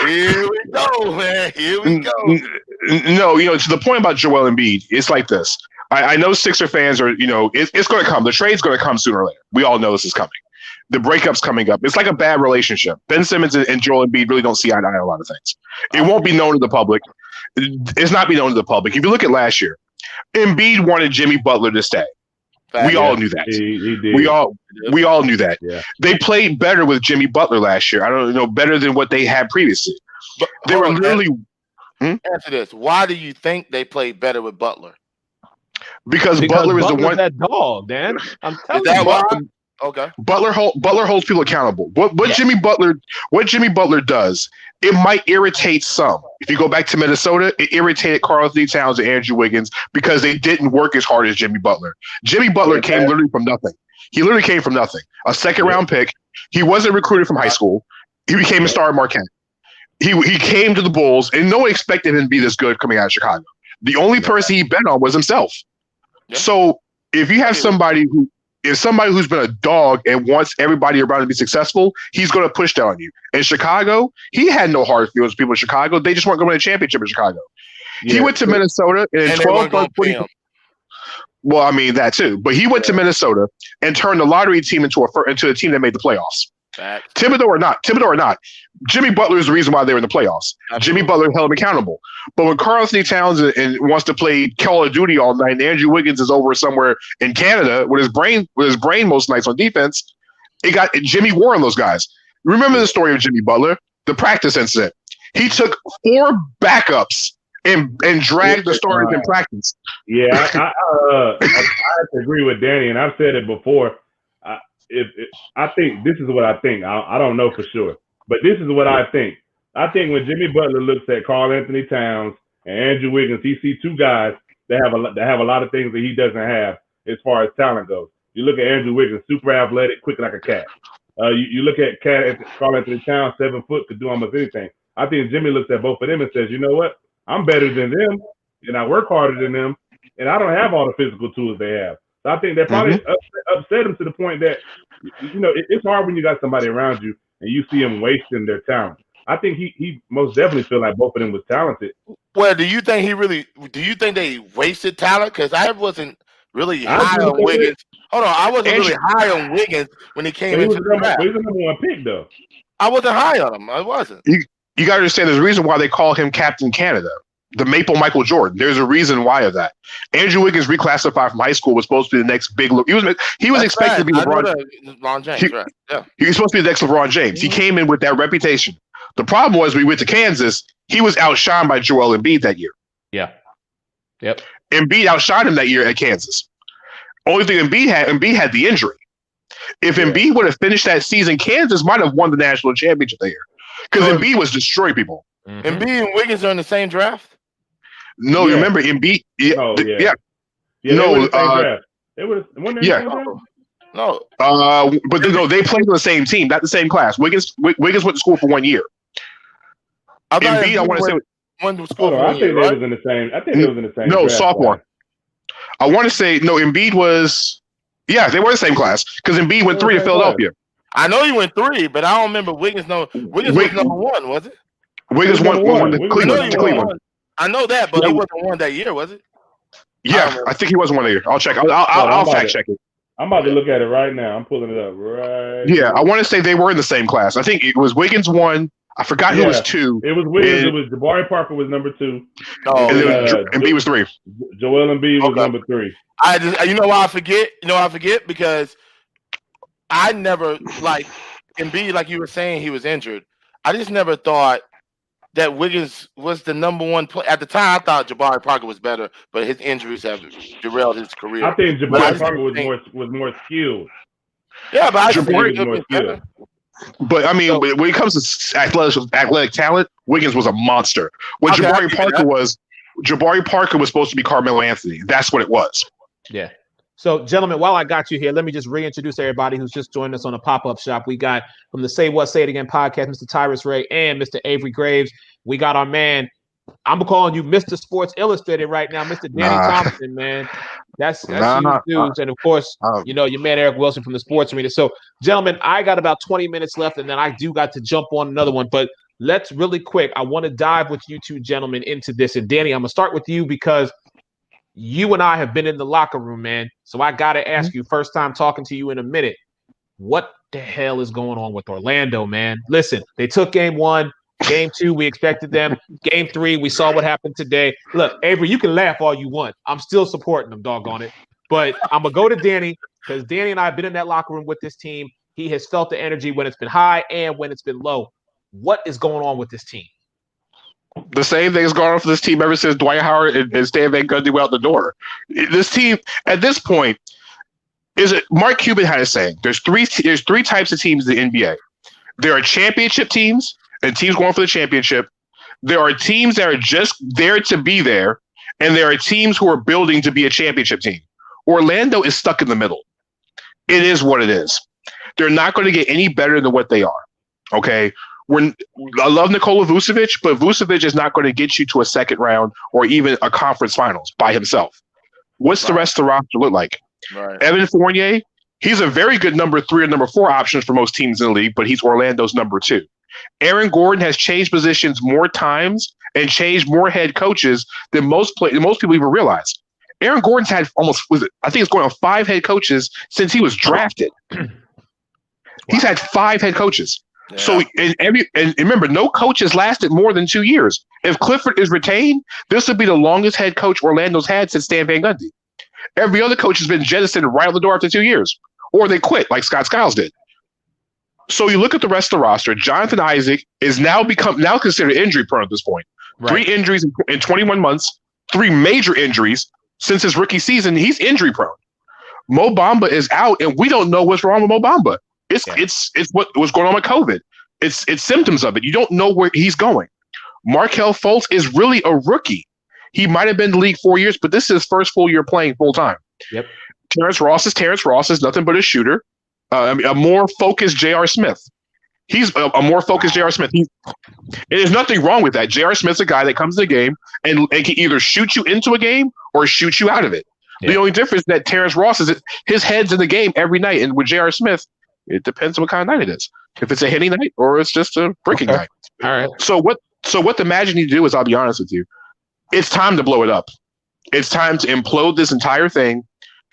Here we go, man. Here we go. No, to the point about Joel Embiid, it's like this. I know Sixer fans are, it's going to come. The trade's going to come sooner or later. We all know this is coming. The breakup's coming up. It's like a bad relationship. Ben Simmons and Joel Embiid really don't see eye to eye on a lot of things. It won't be known to the public. It's not be known to the public. If you look at last year, Embiid wanted Jimmy Butler to stay. We all knew that. He did. We all knew that. Yeah. They played better with Jimmy Butler last year. I don't know, better than what they had previously. But they were literally. Answer this. Why do you think they played better with Butler? Because Butler is the one. That dog, Dan. I'm telling you. Okay. Butler holds people accountable. What Jimmy Butler does, it might irritate some. If you go back to Minnesota, it irritated Karl Anthony Towns and Andrew Wiggins because they didn't work as hard as Jimmy Butler. Jimmy Butler came literally from nothing. He literally came from nothing. A second-round pick. He wasn't recruited from high school. He became a star at Marquette. He came to the Bulls, and no one expected him to be this good coming out of Chicago. The only person he bet on was himself. Yeah. So if you have somebody who's been a dog and wants everybody around to be successful, he's going to push that on you. In Chicago, he had no hard feelings with people in Chicago. They just weren't going to win a championship in Chicago. Yeah, he went to Minnesota and 12 months. Well, I mean that too, but he went to Minnesota and turned the lottery team into a team that made the playoffs. Fact. Thibodeau or not, Jimmy Butler is the reason why they were in the playoffs. Absolutely. Jimmy Butler held him accountable. But when Karl Anthony Towns and wants to play Call of Duty all night, and Andrew Wiggins is over somewhere in Canada with his brain most nights on defense, it got Jimmy War on those guys. Remember the story of Jimmy Butler, the practice incident. He took 4 backups and dragged the starters in practice. Yeah, I have to agree with Danny, and I've said it before. I think this is what I think. I don't know for sure, but this is what I think. I think when Jimmy Butler looks at Karl Anthony Towns and Andrew Wiggins, he sees 2 guys that have a lot of things that he doesn't have as far as talent goes. You look at Andrew Wiggins, super athletic, quick like a cat. You look at Karl Anthony Towns, 7 foot, could do almost anything. I think Jimmy looks at both of them and says, you know what? I'm better than them, and I work harder than them, and I don't have all the physical tools they have. So I think that probably upset him to the point that, it's hard when you got somebody around you and you see them wasting their talent. I think he most definitely feel like both of them was talented. Well, do you think they wasted talent? Because I wasn't really high on Wiggins. Hold on, I wasn't really high on Wiggins when he came into the draft. He was the number 1 pick, though. I wasn't high on him. I wasn't. You got to understand there's a reason why they call him Captain Canada. The Maple Michael Jordan. There's a reason why of that. Andrew Wiggins, reclassified from high school, was supposed to be the next big. He was expected to be LeBron James. Right? Yeah. He was supposed to be the next LeBron James. He came in with that reputation. The problem was we went to Kansas. He was outshined by Joel Embiid that year. Yeah. Yep. Embiid outshined him that year at Kansas. Only thing Embiid had the injury. If Embiid would have finished that season, Kansas might have won the national championship that year because Embiid was destroying people. Mm-hmm. Embiid and Wiggins are in the same draft. No, you remember Embiid? They were in the same draft. No. But they played on the same team, not the same class. Wiggins went to school for 1 year. Embiid, I want to say, went to school. I think they was in the same. I think they was in the same. No, draft sophomore. class. I want to say no. Embiid was. Yeah, they were the same class because Embiid went 3 to Philadelphia. I know he went 3, but I don't remember Wiggins. No, Wiggins was number 1, was it? Wiggins won to Cleveland. I know that, but he wasn't 1 that year, was it? Yeah, I think he wasn't 1 that year. I'll check. I'll fact check it. I'm about to look at it right now. I'm pulling it up right. Yeah, I want to say they were in the same class. I think it was Wiggins 1. I forgot who was 2. It was Wiggins. It was Jabari Parker was number 2. Oh, and Embiid was 3. Joel Embiid was number 3. You know why I forget? Because I never Embiid, like you were saying, he was injured. I just never thought that Wiggins was the number 1 player. At the time, I thought Jabari Parker was better, but his injuries have derailed his career. I think Jabari Parker was more skilled. Yeah, but Jabari was more skilled. But I mean, when it comes to athletic talent, Wiggins was a monster. What Jabari Parker was supposed to be Carmelo Anthony. That's what it was. Yeah. So, gentlemen, while I got you here, let me just reintroduce everybody who's just joined us on the pop-up shop. We got from the Say What, Say It Again podcast, Mr. Tyrus Ray and Mr. Avery Graves. We got our man, I'm calling you Mr. Sports Illustrated right now, Mr. Danny Thompson, man. That's huge news. And, of course, your man Eric Wilson from the Sports Arena. So, gentlemen, I got about 20 minutes left, and then I do got to jump on another one. But let's really quick. I want to dive with you two gentlemen into this. And, Danny, I'm going to start with you because you and I have been in the locker room, man. So I got to ask you, first time talking to you in a minute, what the hell is going on with Orlando, man? Listen, they took game 1. Game 2, we expected them. Game 3, we saw what happened today. Look, Avery, you can laugh all you want. I'm still supporting them, doggone it. But I'm going to go to Danny because Danny and I have been in that locker room with this team. He has felt the energy when it's been high and when it's been low. What is going on with this team? The same thing has gone on for this team ever since Dwight Howard and Stan Van Gundy went out the door. This team, at this point, is it Mark Cuban had a saying. There's three types of teams in the NBA. There are championship teams and teams going for the championship. There are teams that are just there to be there, and there are teams who are building to be a championship team. Orlando is stuck in the middle. It is what it is. They're not going to get any better than what they are. Okay? I love Nikola Vucevic, but Vucevic is not going to get you to a second round or even a conference finals by himself. What's the rest of the roster look like? Right. Evan Fournier, he's a very good number 3 or number 4 options for most teams in the league, but he's Orlando's number 2. Aaron Gordon has changed positions more times and changed more head coaches than most people even realize. Aaron Gordon's had I think it's going on 5 head coaches since he was drafted. He's had 5 head coaches. Yeah. So and remember, no coach has lasted more than 2 years. If Clifford is retained, this would be the longest head coach Orlando's had since Stan Van Gundy. Every other coach has been jettisoned right out the door after 2 years, or they quit like Scott Skiles did. So you look at the rest of the roster. Jonathan Isaac is now considered injury prone at this point. Right. 3 injuries in 21 months, 3 major injuries since his rookie season. He's injury prone. Mo Bamba is out, and we don't know what's wrong with Mo Bamba. It's what's going on with COVID. It's symptoms of it. You don't know where he's going. Markelle Fultz is really a rookie. He might have been in the league 4 years, but this is his first full year playing full time. Yep. Terrence Ross is nothing but a shooter. A more focused J.R. Smith. He's a more focused J.R. Smith. There's nothing wrong with that. J.R. Smith's a guy that comes to the game and can either shoot you into a game or shoot you out of it. Yeah. The only difference is that Terrence Ross his head's in the game every night, and with J.R. Smith, it depends on what kind of night it is. If it's a hitting night or it's just a breaking night. All right. So what the Magic need to do is, I'll be honest with you, it's time to blow it up. It's time to implode this entire thing,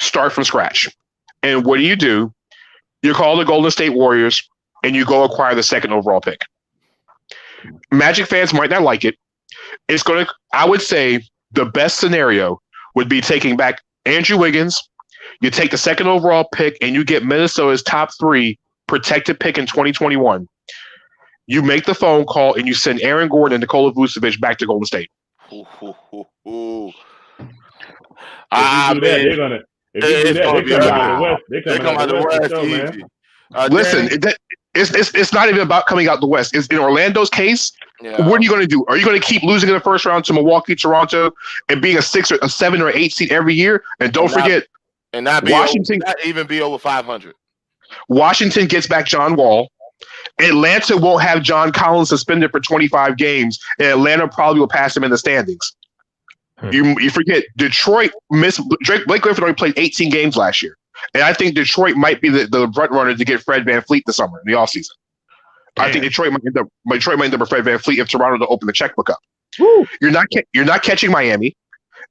start from scratch. And what do? You call the Golden State Warriors and you go acquire the 2nd overall pick. Magic fans might not like it. I would say the best scenario would be taking back Andrew Wiggins. You take the 2nd overall pick and you get Minnesota's top 3 protected pick in 2021. You make the phone call and you send Aaron Gordon and Nikola Vucevic back to Golden State. They come out the West. Listen, it's not even about coming out the West. It's in Orlando's case. Yeah. What are you going to do? Are you going to keep losing in the first round to Milwaukee, Toronto, and being a 6 or a 7 or 8 seed every year? And don't forget, not even be over 500. Washington gets back John Wall. Atlanta won't have John Collins suspended for 25 games, and Atlanta probably will pass him in the standings. You forget Detroit missed Blake Griffin only played 18 games last year, and I think Detroit might be the front runner to get Fred VanVleet this summer in the offseason. I think Detroit might end up with Fred VanVleet if Toronto to open the checkbook up. Woo. You're not catching Miami,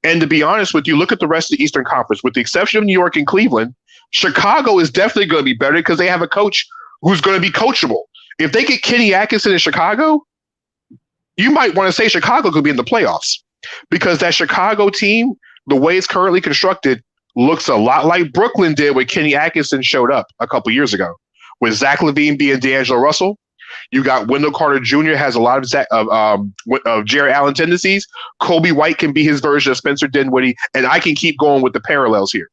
and to be honest with you, look at the rest of the Eastern Conference. With the exception of New York and Cleveland, Chicago is definitely going to be better because they have a coach who's going to be coachable. If they get Kenny Atkinson in Chicago, you might want to say Chicago could be in the playoffs. Because that Chicago team, the way it's currently constructed, looks a lot like Brooklyn did when Kenny Atkinson showed up a couple years ago. With Zach LaVine being D'Angelo Russell, you got Wendell Carter Jr. has a lot of Jared Allen tendencies. Kobe White can be his version of Spencer Dinwiddie, and I can keep going with the parallels here.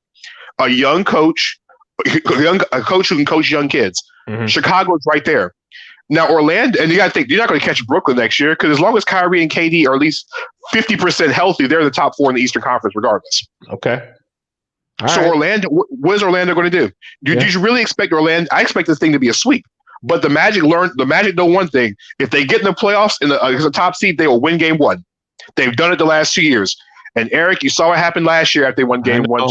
A young coach, a coach who can coach young kids. Mm-hmm. Chicago's right there. Now, Orlando, and you got to think, you're not going to catch Brooklyn next year because as long as Kyrie and KD are at least 50% healthy, they're the top 4 in the Eastern Conference regardless. Okay. Right. Orlando, what is Orlando going to do? Do you really expect Orlando? I expect this thing to be a sweep. But the Magic know one thing. If they get in the playoffs as a top seed, they will win game 1. They've done it the last 2 years. And Eric, you saw what happened last year after they won game 1.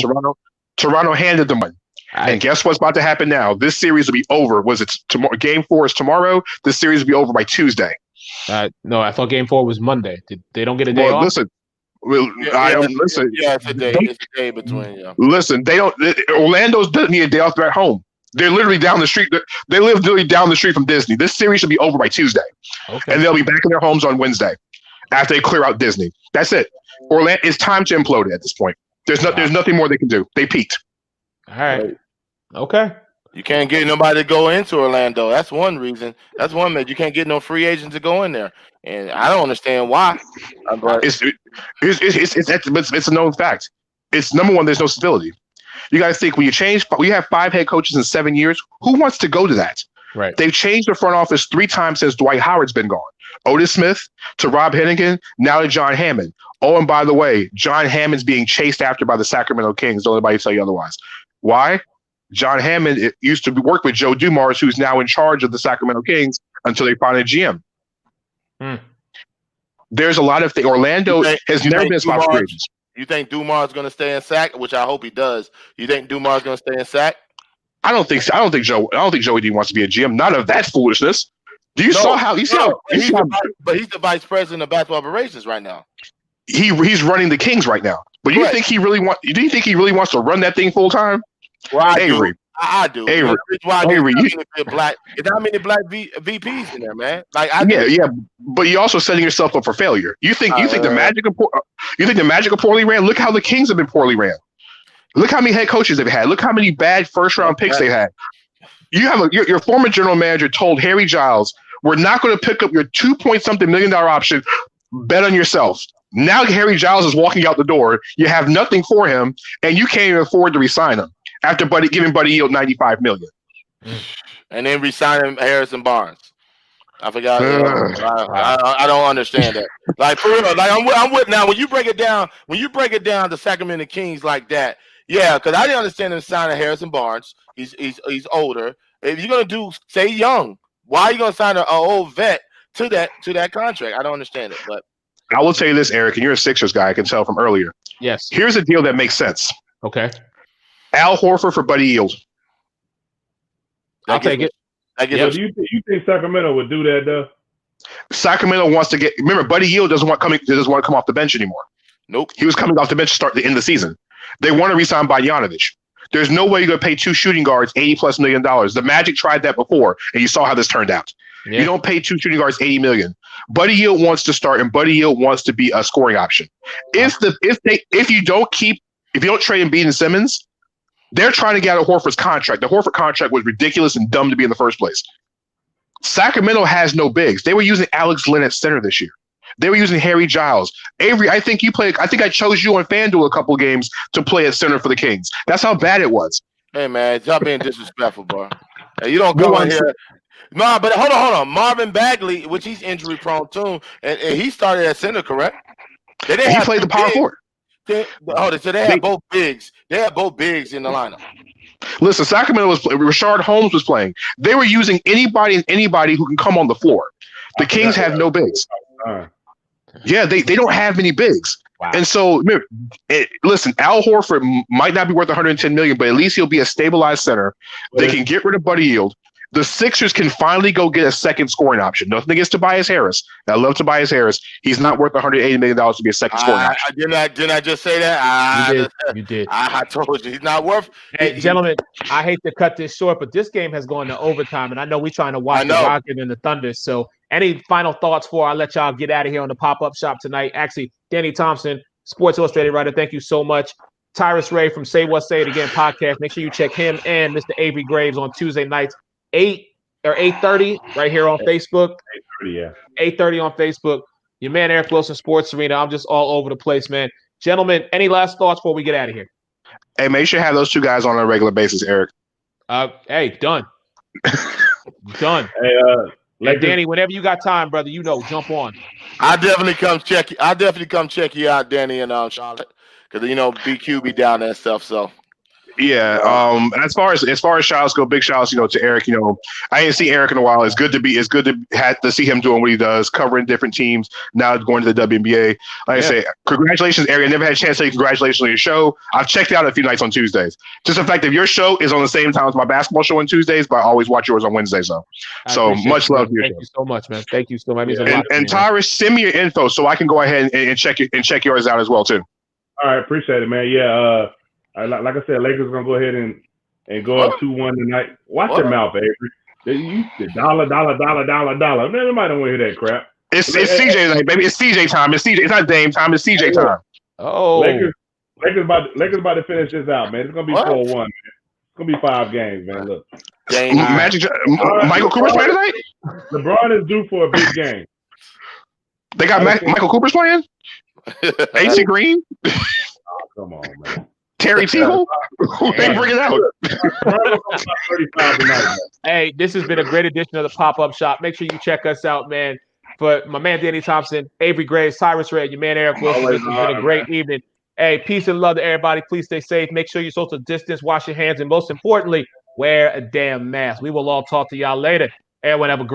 Toronto handed them one. And guess what's about to happen now? This series will be over. Was it tomorrow? Game 4 is tomorrow. This series will be over by Tuesday. No, I thought game 4 was Monday. They don't get a day off? Listen. Listen. Yeah, it's a day. It's a day between. Yeah. Listen, they don't. Orlando doesn't need a day off. They're at home. They're literally down the street. They live literally down the street from Disney. This series should be over by Tuesday, and they'll be back in their homes on Wednesday after they clear out Disney. That's it. Orlando. It's time to implode at this point. There's nothing more they can do. They peaked. All right. Okay. You can't get nobody to go into Orlando. That's one reason. That's one reason. You can't get no free agents to go in there, and I don't understand why. But it's a known fact. It's number one. There's no stability. You got to think when you have 5 head coaches in 7 years. Who wants to go to that? Right. They've changed the front office 3 times since Dwight Howard's been gone. Otis Smith to Rob Hennigan, now to John Hammond. Oh, and by the way, John Hammond's being chased after by the Sacramento Kings. Don't anybody tell you otherwise. Why? John Hammond used to work with Joe Dumars, who's now in charge of the Sacramento Kings until they find a GM. There's a lot of things. Orlando has never been a spot for free agents. You think Dumars is going to stay in Sac, which I hope he does. You think Dumars is going to stay in Sac? I don't think so. I don't think Joey D wants to be a GM. Not of that foolishness. But he's the vice president of basketball operations right now. He's running the Kings right now. But do you think he really wants to run that thing full time? Well, I Avery. do. I do. Avery, there's not many black VPs in there, man. Like but you're also setting yourself up for failure. You think the Magic are poorly ran? Look how the Kings have been poorly ran. Look how many head coaches they've had. Look how many bad first round picks they had. You have your former general manager told Harry Giles, "We're not going to pick up your $2-point-something million option. Bet on yourself." Now Harry Giles is walking out the door. You have nothing for him, and you can't even afford to re-sign him after giving Buddy Hield $95 million. And then re-signing Harrison Barnes. I forgot. I don't understand that. Like for real. Like I'm with now. When you break it down, the Sacramento Kings like that, yeah. Because I didn't understand them signing Harrison Barnes. He's older. If you're gonna stay young, why are you gonna sign an old vet to that contract? I don't understand it. But I will tell you this, Eric, and you're a Sixers guy. I can tell from earlier. Yes. Here's a deal that makes sense. Okay. Al Horford for Buddy Hield. I'll take it. Do you think Sacramento would do that though? Sacramento wants to remember Buddy Hield doesn't want to come off the bench anymore. Nope. He was coming off the bench to start the end of the season. They want to re-sign Bogdanovich. There's no way you're going to pay 2 shooting guards $80+ million. The Magic tried that before, and you saw how this turned out. Yeah. You don't pay 2 shooting guards $80 million. Buddy Hield wants to start, and Buddy Hield wants to be a scoring option. If you don't trade Embiid and Simmons, they're trying to get out of Horford's contract. The Horford contract was ridiculous and dumb to be in the first place. Sacramento has no bigs. They were using Alex Len at center this year. They were using Harry Giles. Avery, I think I chose you on FanDuel a couple games to play at center for the Kings. That's how bad it was. Hey, man, y'all being disrespectful, bro. Hey, you don't come on here. No, but hold on. Marvin Bagley, which he's injury prone too, and he started at center, correct? He played the power forward. So they had both bigs. They had both bigs in the lineup. Listen, Sacramento Rashard Holmes was playing. They were using anybody who can come on the floor. The Kings have no bigs. Yeah, they don't have many bigs. Wow. And so, listen, Al Horford might not be worth $110 million, but at least he'll be a stabilized center. They can get rid of Buddy Hield. The Sixers can finally go get a second scoring option. Nothing against Tobias Harris. I love Tobias Harris. He's not worth $180 million to be a second scoring option. Didn't I just say that? You did. I told you he's not worth. Hey, gentlemen, I hate to cut this short, but this game has gone to overtime, and I know we're trying to watch the Rocket and the Thunder. So, any final thoughts before I let y'all get out of here on the pop-up shop tonight? Actually, Danny Thompson, Sports Illustrated writer, thank you so much. Tyrus Ray from Say What Say It Again podcast. Make sure you check him and Mr. Avery Graves on Tuesday nights. 8:30 right here on Facebook. 8:30, yeah. 8:30 on Facebook. Your man Eric Wilson, Sports Arena. I'm just all over the place, man. Gentlemen, any last thoughts before we get out of here? Hey, make sure you have those 2 guys on a regular basis, Eric. Hey, done. Done. Hey, Danny, whenever you got time, brother, jump on. I definitely come check you out, Danny and Charlotte, because BQ be down there and stuff. So. Yeah. As far as shouts go, big shouts, to Eric. I didn't see Eric in a while. It's good to see him doing what he does, covering different teams. Now going to the WNBA. I say, congratulations, Eric. I never had a chance to say congratulations on your show. I've checked it out a few nights on Tuesdays. Just the fact that your show is on the same time as my basketball show on Tuesdays, but I always watch yours on Wednesdays. So much love to your show. Thank you so much, man. Thank you so much. And Tyrus, send me your info so I can go ahead and check yours out as well too. All right, appreciate it, man. Yeah. Like I said, Lakers are gonna go ahead and go up 2-1 tonight. Watch your mouth, Avery. You dollar. Man, nobody don't want to hear that crap. It's CJ night, baby. It's CJ time. It's CJ. It's not Dame time. It's CJ time. Oh, Lakers about to finish this out, man. It's gonna be 4-1. Man. It's gonna be 5 games, man. Look, Michael Cooper's playing tonight. LeBron is due for a big game. They got Michael Cooper's playing. AC Green. Come on, man. Terry Teagle? They bring it out. 35 tonight. Hey, this has been a great edition of the Pop-Up Shop. Make sure you check us out, man. For my man Danny Thompson, Avery Graves, Cyrus Red, your man Eric Wilson. This has been a great evening. Hey, peace and love to everybody. Please stay safe. Make sure you social distance, wash your hands, and most importantly, wear a damn mask. We will all talk to y'all later. Everyone have a great